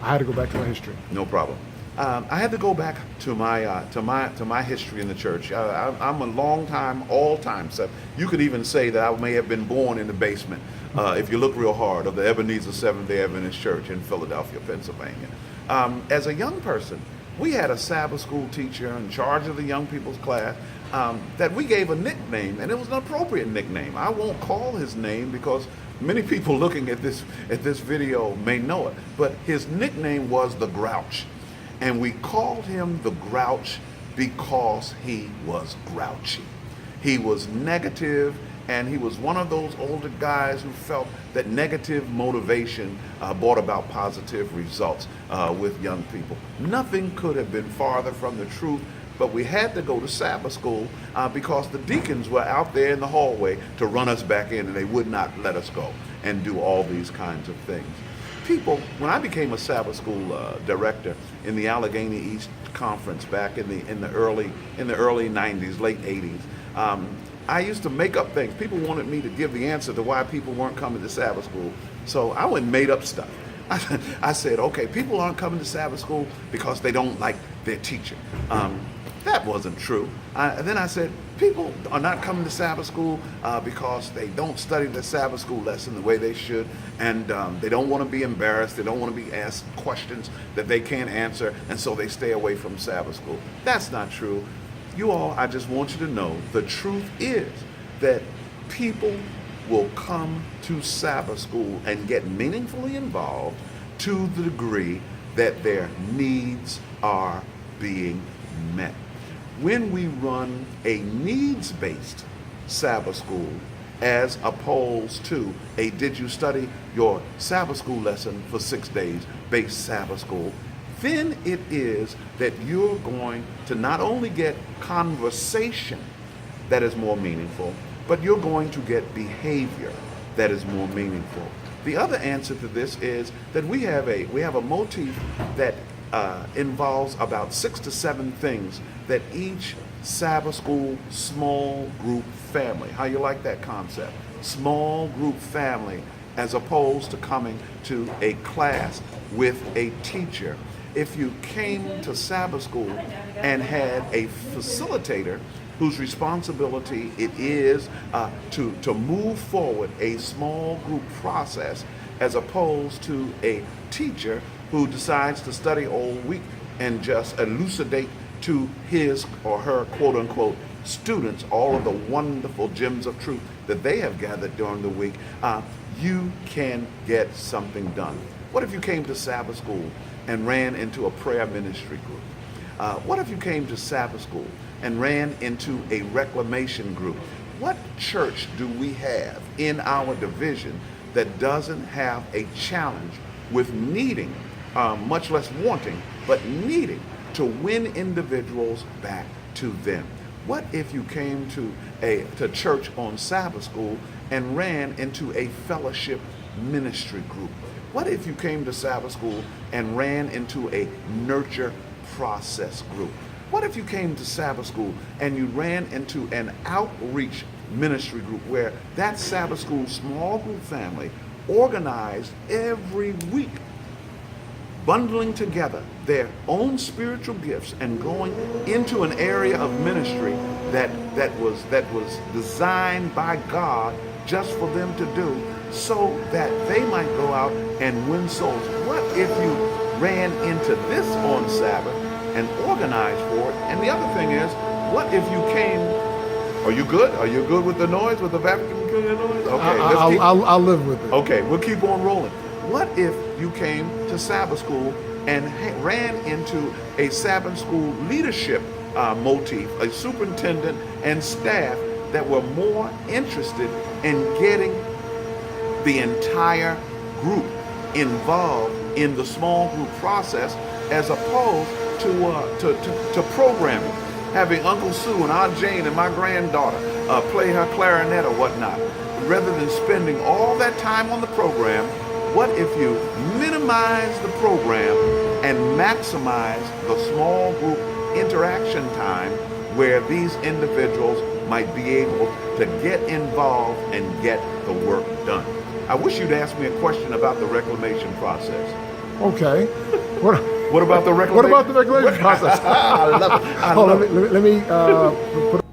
I had to go back to my history. No problem. I had to go back to my history in the church. I'm a long time, all time. So you could even say that I may have been born in the basement, if you look real hard, of the Ebenezer Seventh-day Adventist Church in Philadelphia, Pennsylvania. As a young person, we had a Sabbath school teacher in charge of the young people's class that we gave a nickname, and it was an appropriate nickname. I won't call his name because many people looking at this video may know it, but his nickname was the Grouch. And we called him the Grouch because he was grouchy. He was negative, and he was one of those older guys who felt that negative motivation brought about positive results with young people. Nothing could have been farther from the truth, but we had to go to Sabbath school because the deacons were out there in the hallway to run us back in, and they would not let us go and do all these kinds of things. People, when I became a Sabbath school director in the Allegheny East Conference back in the early 90s, late 80s, I used to make up things. People wanted me to give the answer to why people weren't coming to Sabbath school, so I went and made up stuff. I said, okay, people aren't coming to Sabbath school because they don't like their teacher. That wasn't true. Then I said, people are not coming to Sabbath school because they don't study the Sabbath school lesson the way they should, and they don't want to be embarrassed. They don't want to be asked questions that they can't answer, and so they stay away from Sabbath school. That's not true. You all, I just want you to know, the truth is that people will come to Sabbath school and get meaningfully involved to the degree that their needs are being met. When we run a needs-based Sabbath school as opposed to a did you study your Sabbath school lesson for 6 days based Sabbath school, then it is that you're going to not only get conversation that is more meaningful, but you're going to get behavior that is more meaningful. The other answer to this is that we have a motif that involves about 6 to 7 things that each Sabbath school small group family, how you like that concept? Small group family, as opposed to coming to a class with a teacher. If you came to Sabbath school and had a facilitator whose responsibility it is to move forward a small group process, as opposed to a teacher who decides to study all week and just elucidate to his or her quote-unquote students all of the wonderful gems of truth that they have gathered during the week, you can get something done. What if you came to Sabbath school and ran into a prayer ministry group? What if you came to Sabbath school and ran into a reclamation group? What church do we have in our division that doesn't have a challenge with needing, much less wanting, but needing to win individuals back to them? What if you came to church on Sabbath school and ran into a fellowship ministry group? What if you came to Sabbath school and ran into a nurture process group? What if you came to Sabbath school and you ran into an outreach ministry group where that Sabbath school small group family organized every week, bundling together their own spiritual gifts and going into an area of ministry that was designed by God just for them to do, so that they might go out and win souls? What if you ran into this on Sabbath and organized for it? And the other thing is, what if you came? Are you good? Are you good with the noise, with the vacuum cleaner noise? Okay, I'll live with it. Okay, we'll keep on rolling. What if you came to Sabbath school and ran into a Sabbath school leadership motif, a superintendent and staff that were more interested in getting the entire group involved in the small group process as opposed to programming, having Uncle Sue and Aunt Jane and my granddaughter play her clarinet or whatnot, rather than spending all that time on the program? What if you minimize the program and maximize the small group interaction time where these individuals might be able to get involved and get the work done? I wish you'd ask me a question about the reclamation process. Okay. What, What about the reclamation? what about the reclamation process? I love it. I Hold love on, it. let me put